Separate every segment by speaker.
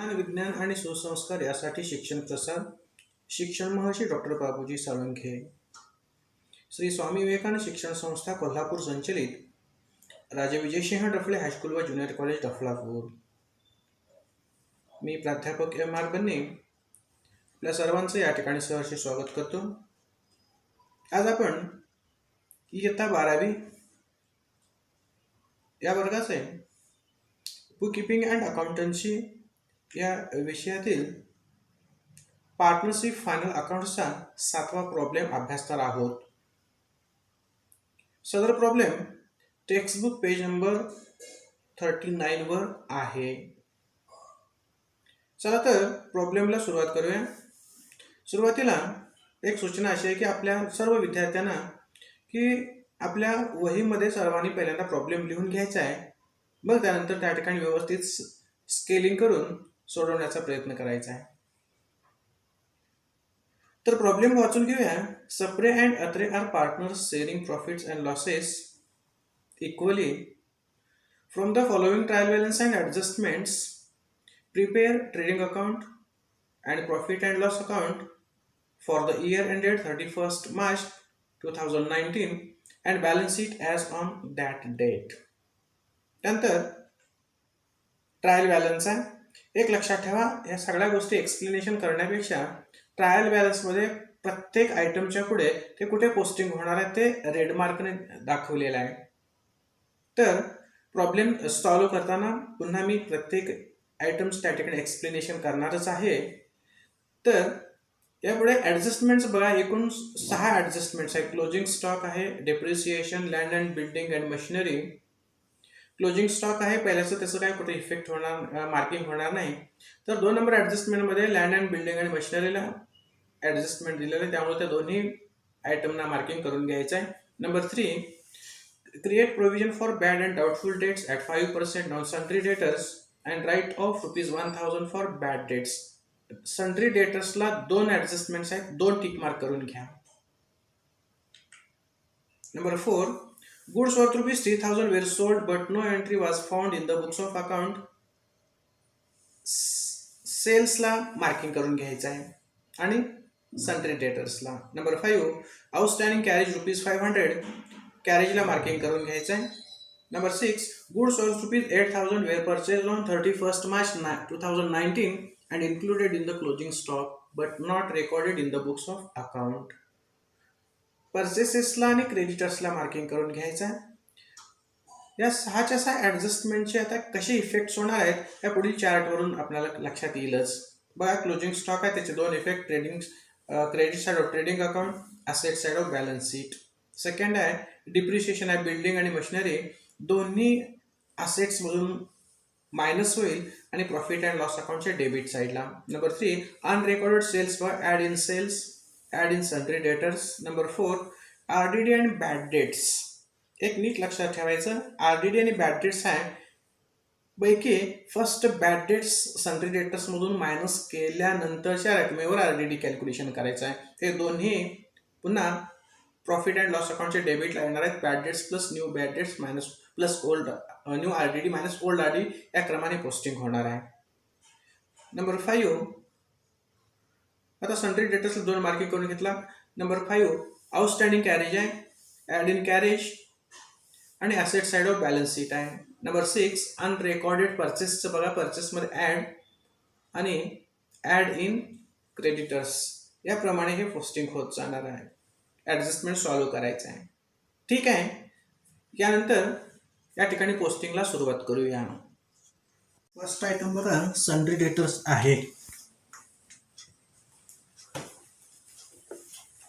Speaker 1: ज्ञान विज्ञान आणि सुसंस्कार यासाठी शिक्षण प्रसार शिक्षण महर्षी डॉक्टर बाबूजी साळुंखे श्री स्वामी विवेकानंद शिक्षण संस्था कोल्हापूर संचलित राजे विजयसिंह डफळे हायस्कूल व ज्युनियर कॉलेज डफळापूर। मी प्राध्यापक एम आर बन्ने आपल्या सर्वांचं या ठिकाणी सहर्ष स्वागत करतो। आज आपण इयत्ता 12वी या वर्गाचे बुक कीपिंग अँड अकाउंटन्सी या विषयातील पार्टनरशिप फायनल अकाउंट्सचा 7वा प्रॉब्लेम अभ्यासणार आहोत। सदर प्रॉब्लेम टेक्स्टबुक पेज नंबर 39 वर आहे। चला तर प्रॉब्लेमला सुरुवात करूया। सुरुवातीला एक सूचना अशी आहे की आपल्या सर्व विद्यार्थ्यांना की आपल्या वहीमध्ये सर्वांनी पहिल्यांदा प्रॉब्लेम लिहून घ्यायचा आहे, मग त्यानंतर त्या ठिकाणी व्यवस्थित स्केलिंग करून सोडवण्याचा प्रयत्न करायचा आहे। तर प्रॉब्लेम वाचून घेऊया। Sapre and Atre are partners sharing profits and losses equally from the following trial balance and adjustments prepare trading account and profit and loss account for the year ended 31st March 2019 and balance sheet as on that date। नंतर trial balance आहे। एक लक्षात ठेवा, या सगळ्या गोष्टी explanation करण्यापेक्षा trial बॅलन्समध्ये प्रत्येक आयटमच्या पुढे ते कुठे पोस्टिंग होणार आहे ते रेड मार्कने दाखवलेलं आहे। तर प्रॉब्लेम सॉल्व्ह करताना पुन्हा मी प्रत्येक आयटम्स त्या ठिकाणी एक्सप्लेनेशन करणारच आहे। तर यापुढे ॲडजस्टमेंट्स बघा, एकूण 6 ॲडजस्टमेंट्स आहेत। क्लोजिंग स्टॉक आहे, depreciation, land and building and machinery. Closing stock आहे, पहिल्याचं त्याचं काय कुठे इफेक्ट होणार, मार्किंग होणार नाही। तर 2 नंबर ॲडजस्टमेंटमध्ये लँड अँड बिल्डिंग आणि मशिनरीला ॲडजस्टमेंट दिलेलं आहे, त्यामुळे त्या दोन्ही आयटमना मार्किंग करून घ्यायचं आहे। Number 3, create provision for bad and doubtful debts at 5% on sundry debtors and write off ₹1000 for bad debts. Sundry डेटर्सला 2 ॲडजस्टमेंट्स आहेत, 2 टिक मार्क करून घ्या। Number 4, goods worth ₹3000 were sold but no entry was found in the books of account। सेल्सला marking करून घ्यायचं आहे आणि sundry डेटर्सला। नंबर 5, आउटस्टँडिंग कॅरेज ₹500, कॅरेजला मार्किंग करून घ्यायचं आहे। Number 6, goods worth ₹8000 were purchased on 31st March 2019 and included in the closing stock but not recorded in the books of account। पर्चेसेसला आणि क्रेडिटर्सला मार्किंग करून घ्यायचं आहे। या 6च्या 6 ॲडजस्टमेंटचे आता कसे इफेक्ट्स होणार आहेत या पुढील चार्टवरून आपल्याला लक्षात येईलच। बघा, क्लोजिंग स्टॉक आहे, त्याचे 2 effect, credit side of trading account, asset side of balance sheet. Second आहे डिप्रिशिएशन आहे, बिल्डिंग आणि मशिनरी दोन्ही असेट्समधून मायनस होईल आणि प्रॉफिट अँड लॉस अकाउंटच्या डेबिट साईडला। नंबर 3, अनरेकॉर्डेड सेल्स व add in sales, add in sundry debtors. Number 4, RDD आणि बॅड डेट्स। एक नीट लक्षात ठेवायचं, आरडीडी आणि बॅड डेट्स आहे पैकी फर्स्ट बॅड डेट्स सन्ड्री डेटर्समधून मायनस केल्यानंतरच्या रकमेवर आरडीडी कॅल्क्युलेशन करायचं आहे। हे दोन्ही पुन्हा प्रॉफिट अँड लॉस अकाउंटचे डेबिटला येणार आहेत। Bad debts plus new bad debts minus plus old new RDD minus old RDD या क्रमाने पोस्टिंग होणार आहे। नंबर 5, आता सन्ड्री डेटर्सला 2 मार्किंग करून घेतला। नंबर 5, आउटस्टँडिंग कॅरेज आहे, ॲड इन कॅरेज आणि asset side of balance sheet आहे। नंबर 6, अनरेकॉर्डेड परचेसचं बघा, परचेसमध्ये ॲड आणि ॲड इन क्रेडिटर्स याप्रमाणे हे पोस्टिंग होत जाणार आहे। ॲडजस्टमेंट सॉल्व्ह करायचं आहे, ठीक आहे। यानंतर या ठिकाणी पोस्टिंगला सुरुवात करूया। फर्स्ट आयटम बघा, सन्ड्री डेटर्स आहे,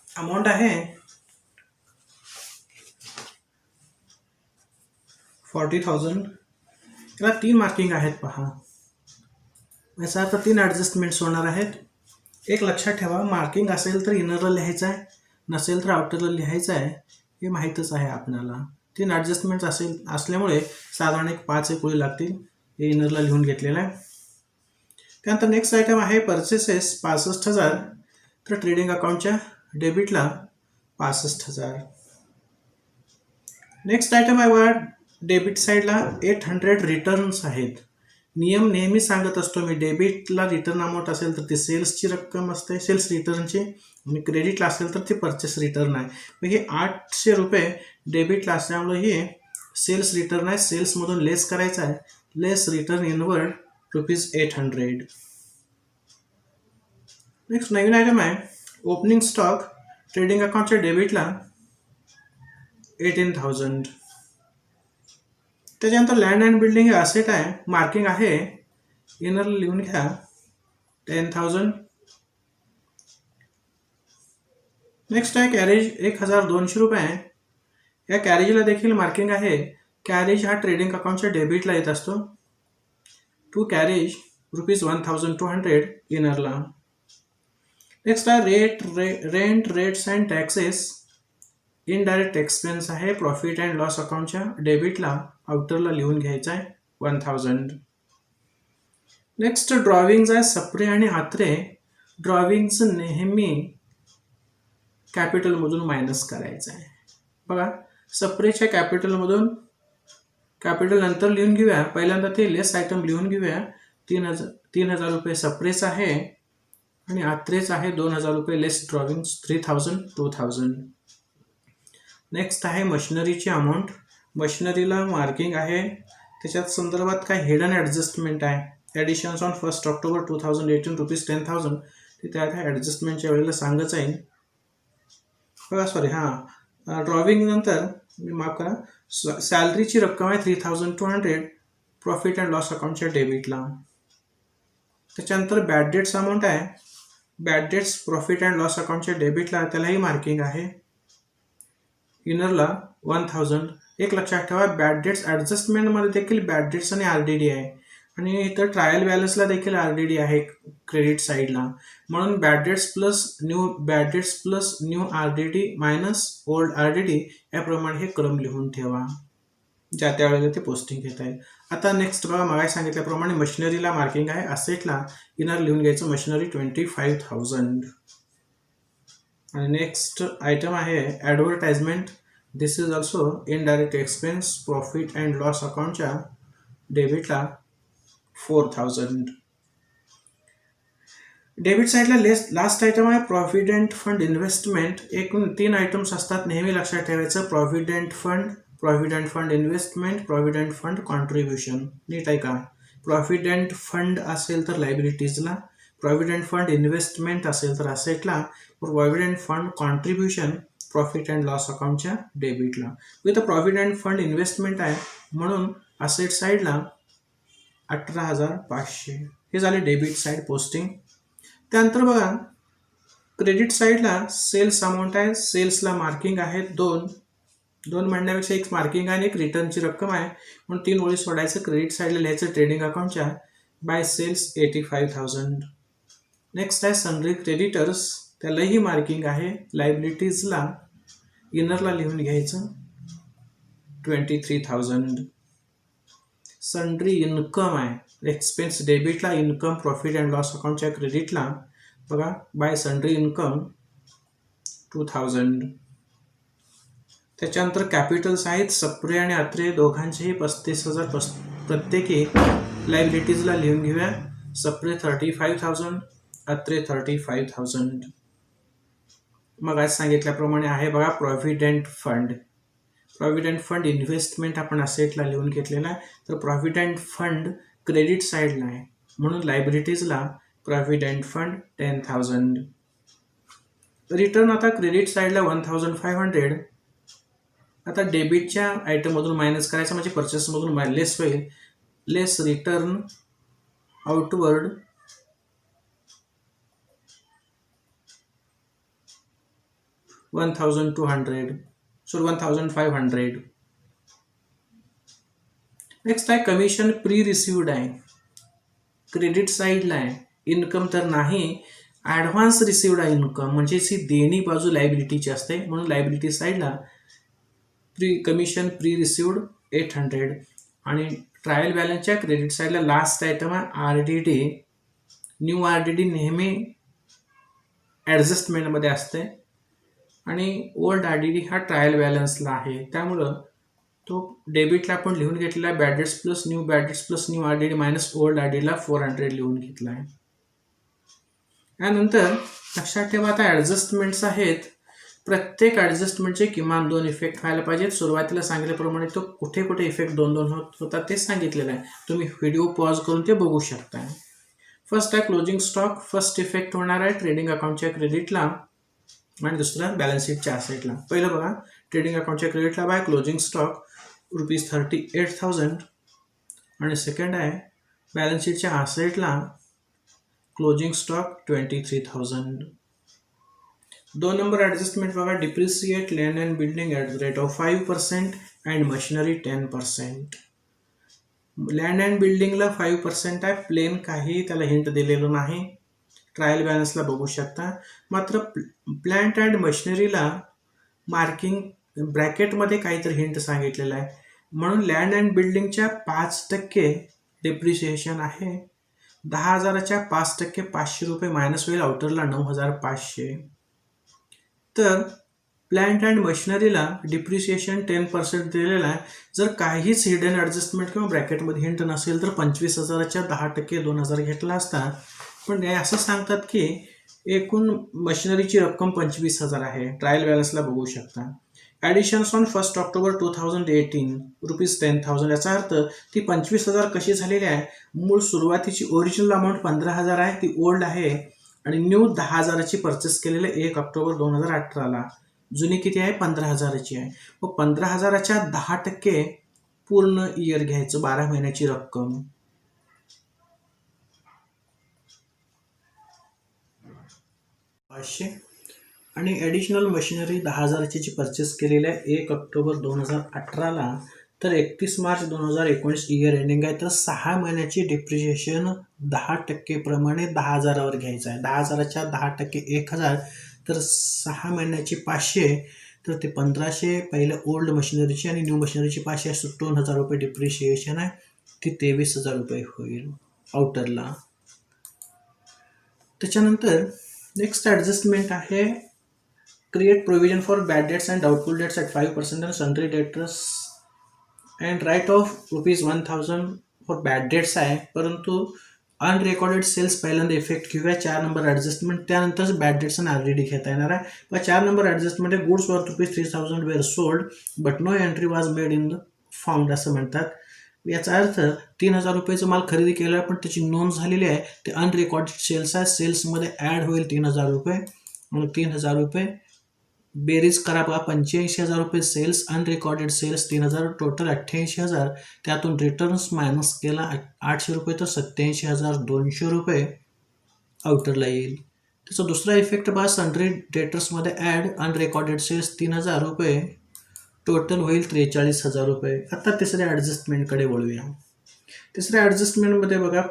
Speaker 1: अमाऊंट आहे 40,000, त्याला 3 मार्किंग आहेत पहा। याचा अर्थ 3 ॲडजस्टमेंट्स होणार आहेत। एक लक्षात ठेवा, मार्किंग असेल तर इनरला लिहायचं आहे, नसेल तर आउटरला लिहायचं आहे, हे माहीतच आहे आपल्याला। 3 ॲडजस्टमेंट्स असल्यामुळे साधारण 5 ओळी लागतील, हे इनरला लिहून घेतलेलं आहे। त्यानंतर नेक्स्ट आयटम आहे परचेसेस 65,000, तर ट्रेडिंग अकाउंटच्या डेबिटला 65,000। नेक्स्ट आयटम आहे बघा, डेबिट साईडला 800 रिटर्न्स आहेत, नियम नेहमी सांगत असतो मी, डेबिटला रिटर्न अमाऊंट असेल तर ती सेल्सची रक्कम असते, सेल्स रिटर्नची, आणि क्रेडिटला असेल तर ती परचेस रिटर्न आहे. मग हे 800 रुपये डेबिटला असल्यामुळे हे सेल्स रिटर्न आहे, सेल्समधून लेस करायचं आहे, लेस रिटर्न इनवर्ड ₹800. नेक्स्ट नवीन आयटम आहे ओपनिंग स्टॉक ट्रेडिंग अकाउंटच्या डेबिटला 18,000. त्याच्यानंतर लँड अँड बिल्डिंग हे असेट आहे, मार्किंग आहे, इनर लिहून घ्या 10,000. नेक्स्ट आहे कॅरेज 1,200 रुपये आहे. या कॅरेजला देखील मार्किंग आहे. कॅरेज हा ट्रेडिंग अकाउंटच्या डेबिटला येत असतो. टू कॅरेज ₹1,200 इनरला. नेक्स्ट आहे rent rates and taxes indirect expense आहे, प्रॉफिट अँड लॉस अकाउंटच्या डेबिटला आउटरला लिहून घ्यायचा आहे 1,000. नेक्स्ट ड्रॉविंग्ज आहे सप्रे आणि हात्रे. ड्रॉविंग्ज नेहमी कॅपिटलमधून मायनस करायचं आहे. बघा सप्रेच्या कॅपिटल नंतर लिहून घेऊया. पहिल्यांदा ते लेस आयटम लिहून घेऊया. 3,000 रुपये सप्रेच आहे आणि आत्रेच आहे 2,000 रुपये, लेस ड्रॉविंग 3,000 2,000. नेक्स्ट आहे मशिनरीची अमाऊंट. मशिनरीला मार्किंग आहे. त्याच्यात संदर्भात काय हिडन ॲडजस्टमेंट आहे. Additions on 1 October 2018 ₹10,000. ते त्या ॲडजस्टमेंटच्या वेळेला सांगायचं आहे. बघा सॉरी ड्रॉविंग नंतर माफ करा, सॅलरीची रक्कम आहे 3,200 प्रॉफिट अँड लॉस अकाउंटच्या डेबिटला. त्याच्यानंतर बॅड डेट्स अमाऊंट आहे. Bad debts profit and loss अकाउंटच्या डेबिटला, त्यालाही मार्किंग आहे. इनरला 1,000. एक लक्षात ठेवा बॅड डेट्स ॲडजस्टमेंटमध्ये देखील बॅड डेट्स आणि RDD आहे आणि इथं ट्रायल बॅलन्सला देखील RDD आहे क्रेडिट साईडला. म्हणून bad debts plus new RDD minus old RDD याप्रमाणे हे क्रम लिहून ठेवा, ज्या त्यावेळेला ते पोस्टिंग घेत आहे. आता नेक्स्ट बघा, मागे सांगितल्याप्रमाणे मशिनरीला मार्किंग आहे. असेटला इनर लिहून घ्यायचं मशिनरी 25,000. आणि नेक्स्ट आयटम आहे advertisement. This is also indirect expense, profit and loss अकाउंटच्या डेबिटला 4,000. डेबिट साईडला लास्ट आयटम आहे प्रॉव्हिडंट फंड इन्व्हेस्टमेंट. एकूण 3 आयटम्स असतात, नेहमी लक्षात ठेवायचं. Provident fund investment, provident fund contribution. नीट आहे का? प्रॉव्हिडंट फंड असेल तर लायबिलिटीजला, प्रॉव्हिडंट फंड इन्व्हेस्टमेंट असेल तर असेटला, provident fund contribution profit and loss अकाउंटच्या डेबिटला. इथं प्रॉव्हिडंट फंड इन्व्हेस्टमेंट आहे म्हणून असेट साईडला 18,500. हे झाले डेबिट साईड पोस्टिंग. त्यानंतर बघा क्रेडिट साईडला सेल्स अमाऊंट आहे. सेल्सला मार्किंग आहे 2 म्हणण्यापेक्षा एक मार्किंग आहे आणि एक रिटर्नची रक्कम आहे म्हणून 3 ओळी सोडायचं. क्रेडिट साईडला लिहायचं ट्रेडिंग अकाउंटच्या बाय सेल्स 85,000. नेक्स्ट आहे सनरी क्रेडिटर्स, त्यालाही मार्किंग आहे. लायबिलिटीजला इनरला लिहून घ्यायचं 23,000. सन्ड्री इन्कम आहे, एक्सपेन्स डेबिटला, इन्कम प्रॉफिट अँड लॉस अकाउंटच्या क्रेडिटला. बघा बाय सन्ड्री इन्कम 2,000. त्याच्यानंतर कॅपिटल्स आहेत सप्रे आणि अत्रे दोघांचेही 35,000 प्रत्येकी. लायबिलिटीजला लिहून घेऊया. सप्रे 35,000, अत्रे 35,000. मग आज सांगितल्याप्रमाणे आहे बघा प्रॉव्हिडंट फंड इन्व्हेस्टमेंट आपण असेटला लिहून घेतलेला आहे. तर प्रॉव्हिडंट फंड क्रेडिट साईडला आहे म्हणून लायबिलिटीजला प्रॉव्हिडंट फंड 10,000. रिटर्न आता क्रेडिट साईडला 1,500. आता डेबिटच्या आयटममधून मायनस करायचं म्हणजे परचेसमधून लेस होईल. लेस रिटर्न आउटवर्ड 1,200 सो 1,500. नेक्स्ट आहे कमिशन प्री रिसिव्ड आहे, क्रेडिट साईडला आहे. इन्कम तर नाही, ॲडव्हान्स रिसिव्ड आहे इन्कम, म्हणजे ही देणी बाजू लायबिलिटीची असते म्हणून लायबिलिटी साईडला कमिशन प्री रिसिव्ड 800. आणि ट्रायल बॅलन्सच्या क्रेडिट साईडला लास्ट आयटम आहे RDD. न्यू RDD नेहमी ॲडजस्टमेंटमध्ये असते आणि ओल्ड RDD हा ट्रायल बॅलन्सला आहे, त्यामुळं तो डेबिटला आपण लिहून घेतलेला आहे bad debts plus new RDD minus old आरडीला 400 लिहून घेतला आहे. त्यानंतर लक्षात ठेवा आता ॲडजस्टमेंट्स आहेत. प्रत्येक ॲडजस्टमेंटचे किमान 2 इफेक्ट व्हायला पाहिजेत. सुरुवातीला सांगितल्याप्रमाणे तो कुठे कुठे इफेक्ट 2 होतात ते सांगितलेलं आहे. तुम्ही व्हिडिओ पॉज करून ते बघू शकता. फर्स्ट आहे क्लोजिंग स्टॉक. फर्स्ट इफेक्ट होणार आहे ट्रेडिंग अकाउंटच्या क्रेडिटला आणि दुसरा बॅलन्स शीटच्या असेटला. पहिलं बघा, ट्रेडिंग अकाउंटच्या क्रेडिटला बाय क्लोजिंग स्टॉक ₹38,000 आणि सेकंड आहे बॅलन्स शीटच्या असेटला क्लोजिंग स्टॉक 23,000. 2 नंबर ॲडजस्टमेंट बघा, depreciate land and building at the rate of 5% and machinery 10%. Land and बिल्डिंगला 5% आहे. प्लेन काही त्याला हिंट दिलेलं नाही. ट्रायल बॅलन्सला बघू शकता. मात्र प्लांट अँड मशिनरीला मार्किंग ब्रॅकेटमध्ये काहीतरी हिंट सांगितलेलं आहे. म्हणून लँड अँड बिल्डिंगच्या 5% डिप्रिसिएशन आहे. 10,000च्या 5% ₹500 मायनस होईल. आउटरला 9,500. तर प्लांट अँड मशिनरीला डिप्रिसिएशन 10% दिलेला आहे. जर काहीच हिडन ॲडजस्टमेंट किंवा ब्रॅकेटमध्ये हिंट नसेल तर 25,000च्या 10% 2,000 घेतला असता. पण हे असं सांगतात की एकूण मशिनरीची रक्कम 25,000 आहे. ट्रायल बॅलन्सला बघू शकता. Additions on 1 October 2018 ₹10,000. याचा अर्थ ती 25,000 कशी झालेली आहे. मूळ सुरुवातीची ओरिजिनल अमाऊंट 15,000 आहे, ती ओल्ड आहे आणि न्यू 10,000ची परचेस केलेली 1 ऑक्टोबर 2018ला. जुनी किती आहे, 15,000ची आहे. मग 15,000च्या 10% पूर्ण इयर घ्यायचं, 12 महिन्याची रक्कम. आणि ॲडिशनल मशिनरी 10,000ची जी परचेस केलेली आहे 1 ऑक्टोबर 2018ला, तर 31 मार्च 2019 इयर एंडिंग आहे. तर 6 महिन्याची डिप्रिशिएशन 10% प्रमाणे 10,000वर घ्यायचं आहे. 10,000च्या 10% 1,000, तर 6 महिन्याची 500, तर ते 1,500 पहिलं ओल्ड मशिनरीची आणि न्यू मशिनरीची 500 असं ₹2,000 डिप्रिशिएशन आहे. ती ₹23,000 होईल आउटरला. त्याच्यानंतर नेक्स्ट ॲडजस्टमेंट आहे create provision for bad debts and doubtful debts at 5% and sundry debtors and write off ₹1,000 for bad debts आहे. परंतु अनरेकॉर्डेड सेल्स पहिल्यांदा इफेक्ट घेऊया. 4 नंबर ॲडजस्टमेंट, त्यानंतर बॅड डेट्स आणि आरडीडी घेता येणार आहे. मग 4 नंबर ॲडजस्टमेंट आहे goods worth ₹3,000 were sold but no entry was made in the found असं म्हणतात. याचा अर्थ ₹3,000चं माल खरेदी केला पण त्याची नोंद झालेली आहे, ते अनरेकॉर्डेड सेल्स आहे. सेल्समध्ये ॲड होईल ₹3,000 आणि ₹3,000 बेरीज करा बघा. ₹85,000 सेल्स, अनरेकॉर्डेड सेल्स 3,000, टोटल ₹88,000. त्यातून रिटर्न्स मायनस केला ₹800, तर ₹87,200 आउटरला येईल. त्याचा दुसरा इफेक्ट बघा, सन्ड्री डेटर्समध्ये ॲड, अनरेकॉर्डेड सेल्स ₹3,000, टोटल होईल ₹43,000. आता तिसऱ्या ॲडजस्टमेंटकडे वळूया. तिसऱ्या ॲडजस्टमेंटमध्ये बघा,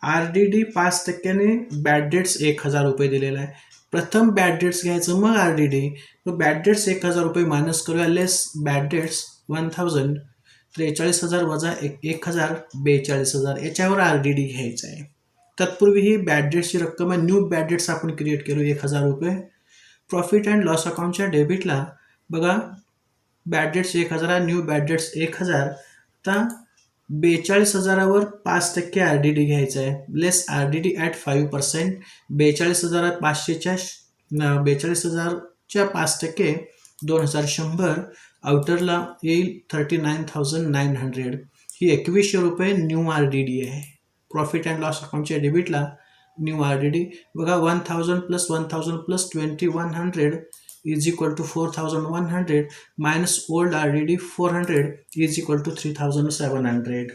Speaker 1: आरडीडी 5%ने बॅड डेट्स ₹1,000 दिलेला आहे. प्रथम बॅड डेट्स घ्यायचं, मग आरडीडी. मग बॅड डेट्स ₹1,000 मायनस करूया, लेस बॅड डेट्स 1,000, 43,000 वजा 1,000, 42,000. याच्यावर आरडीडी घ्यायचं आहे. तत्पूर्वी ही बॅड डेट्सची रक्कम आहे. न्यू बॅड डेट्स आपण क्रिएट केलो ₹1,000. प्रॉफिट अँड लॉस अकाउंटच्या डेबिटला बघा, bad debts 1,000, new bad debts 1,000. आता 42,000वर 5% आरडीडी घ्यायचं आहे. लेस आरडीडी ॲट 5%. 42,500च्या 5% 2,100. आउटरला येईल 39,900. ही ₹2,100 न्यू आरडीडी आहे. प्रॉफिट अँड लॉस अकाउंटच्या डेबिटला न्यू आरडीडी बघा, 1,000 plus 1,000 plus 2,100 is equal to 4,100 minus old RDD 400 is equal to 3,700.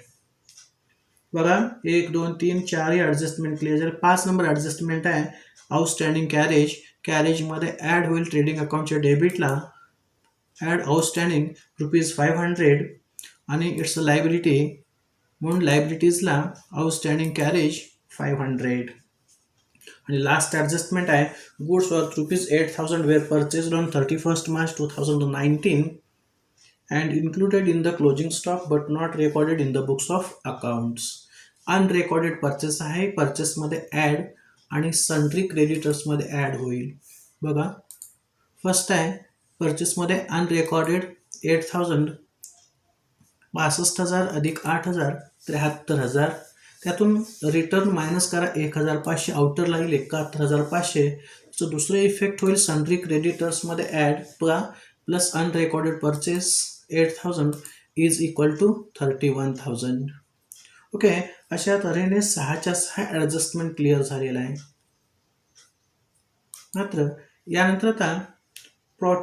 Speaker 1: बघा 1, 2, 3, 4 ही ॲडजस्टमेंट क्लिअर झाली. 5 नंबर ॲडजस्टमेंट आहे आउटस्टँडिंग कॅरेज. कॅरेजमध्ये ॲड होईल ट्रेडिंग अकाउंटच्या डेबिटला, ॲड आउटस्टँडिंग ₹500 आणि इट्स अ लायबिलिटी, म्हणून लायबिलिटीजला आउटस्टँडिंग कॅरेज 500. आणि लास्ट ॲडजस्टमेंट आहे goods worth ₹8,000 were purchased on 31 March 2019 and included in the closing stock but not recorded in the books of accounts. Unrecorded purchase आहे. परचेसमध्ये add आणि sundry क्रेडिटर्समध्ये add होईल. बघा, first आहे परचेसमध्ये अनरेकॉर्डेड 8,000 62,000 अधिक 8,000 73,000. त्यातून रिटर्न मायनस करा 1,500, आउटर लागेल 71,500. सो दुसरं इफेक्ट होईल सन्ड्री क्रेडिटर्समध्ये add plus unrecorded purchase 8,000 is equal to 31,000. Okay, अशा तऱ्हेने 6च्या 6 ॲडजस्टमेंट क्लिअर झालेला आहे. मात्र यानंतर आता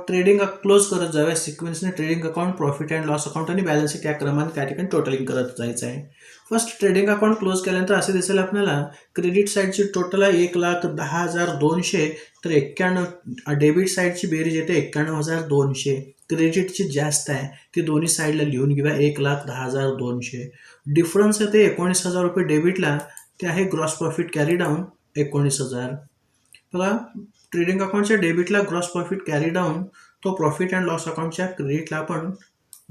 Speaker 1: ट्रेडिंग क्लोज करत जाऊया सिक्वेन्सने. Trading account, profit and loss account आणि बॅलन्स शीट या क्रमाने त्या ठिकाणी टोटलिंग करत जायचं आहे. फर्स्ट ट्रेडिंग अकाउंट क्लोज केल्यानंतर असे दिसेल आपल्याला क्रेडिट साईडची टोटल आहे 1,10,200, तर 91. डेबिट साईडची बेरीज येते 91,200. क्रेडिटची जास्त आहे ती दोन्ही साईडला लिहून घेऊया 1,10,200. डिफरन्स येते 19,000 रुपये डेबिटला, ते आहे ग्रॉस प्रॉफिट कॅरी डाऊन 19,000. बघा, ट्रेडिंग अकाउंटच्या डेबिटला ग्रॉस प्रॉफिट कॅरी डाऊन, तो प्रॉफिट अँड लॉस अकाउंटच्या क्रेडिटला आपण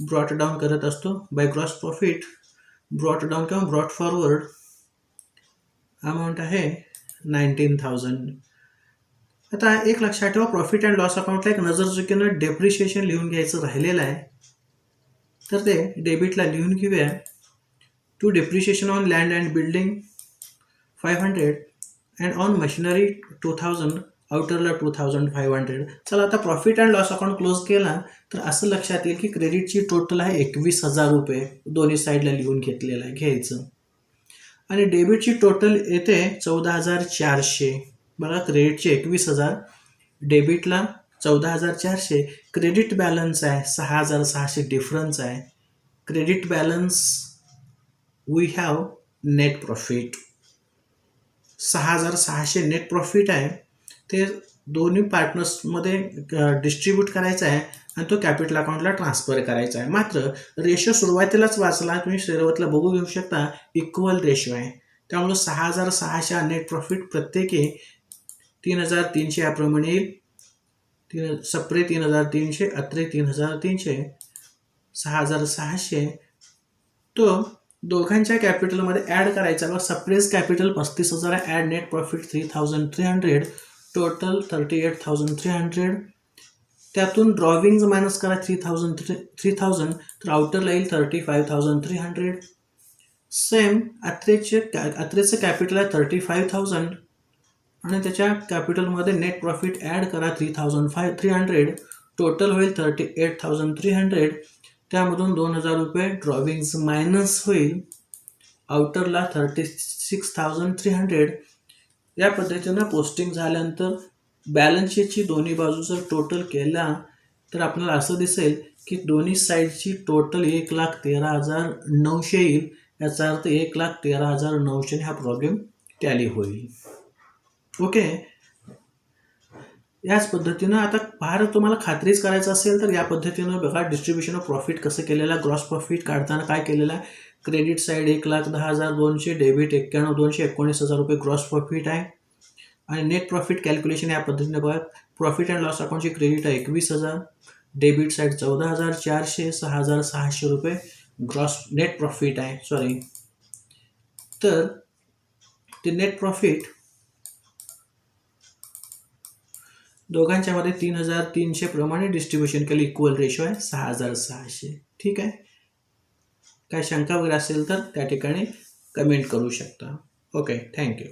Speaker 1: ब्रॉट डाऊन करत असतो by gross profit. Brought down किंवा ब्रॉट फॉरवर्ड अमाऊंट आहे 19,000. आता एक लक्षात ठेवा, प्रॉफिट अँड लॉस अकाउंटला एक नजर चुकीनं डेप्रिशिएशन लिहून घ्यायचं राहिलेलं आहे, तर ते डेबिटला लिहून घेऊया. To depreciation on land and building 500 and on machinery 2,000, आउटरला 2,500. चला आता profit and loss account close केला तर असं लक्षात येईल की क्रेडिटची टोटल आहे 21,000 रुपये, दोन्ही साईडला लिहून घेतलेलं आहे, घ्यायचं. आणि डेबिटची टोटल येते 14,400. बघा, क्रेडिटचे 21,000, डेबिटला 14,400. क्रेडिट बॅलन्स आहे 6,600, डिफरन्स आहे. Credit balance we have net profit 6,600 net profit आहे, ते दोन्ही पार्टनर्समध्ये डिस्ट्रीब्यूट करायचं आहे आणि तो कॅपिटल अकाउंटला ट्रान्सफर करायचा आहे. मात्र रेशो सुरुवातीलाच वाचला, तुम्ही सुरुवातीला बघू घेऊ शकता, इक्वल रेशो आहे. त्यामुळे 6,600 नेट प्रॉफिट प्रत्येकी 3,300 याप्रमाणे येईल. सप्रे 3,300, अत्रे 3,300, 6,600 तो दोघांच्या कॅपिटलमध्ये ॲड करायचा. बघा, सप्रेस capital 35,000, add net profit 3,300, total 38,300. त्यातून ड्रॉविंग्ज मायनस करा 3,000, तर आउटरला येईल 35,300. सेम अत्रेचं कॅपिटल आहे 35,000 आणि त्याच्या कॅपिटलमध्ये नेट प्रॉफिट ॲड करा 3,300, टोटल होईल 38,300. त्यामधून 2,000 रुपये ड्रॉविंग्ज मायनस होईल, आउटरला 36,300. या पद्धतीनं पोस्टिंग झाल्यानंतर बॅलन्स शीटची दोन्ही बाजू जर टोटल केला तर आपल्याला असं दिसेल की दोन्ही साईडची टोटल 1,13,900 येईल. याचा अर्थ 1,13,900 हा प्रॉब्लेम टॅली होईल. ओके, याच पद्धतीनं आता बाहेर तुम्हाला खात्रीच करायचं असेल तर या पद्धतीनं बघा, डिस्ट्रीब्युशन ऑफ प्रॉफिट कसं केलेलं आहे. ग्रॉस प्रॉफिट काढताना काय केलेलं आहे, क्रेडिट साईड 1,10,200, डेबिट 91,200, 19,000 रुपये ग्रॉस प्रॉफिट आहे. आणि नेट प्रॉफिट कॅल्क्युलेशन या पद्धतीने बघा, प्रॉफिट अँड लॉस अकाउंटची क्रेडिट आहे 21,000, डेबिट साईड 14,400, 6,600 रुपये ग्रॉस नेट प्रॉफिट आहे. तर ते नेट प्रॉफिट दोघांच्या मध्ये 3,300 प्रमाणे डिस्ट्रीब्युशन केलं, इक्वल रेशो आहे 6,600. ठीक आहे, काय शंका वगैरे असेल तर त्या ठिकाणी कमेंट करू शकता. Okay, thank you.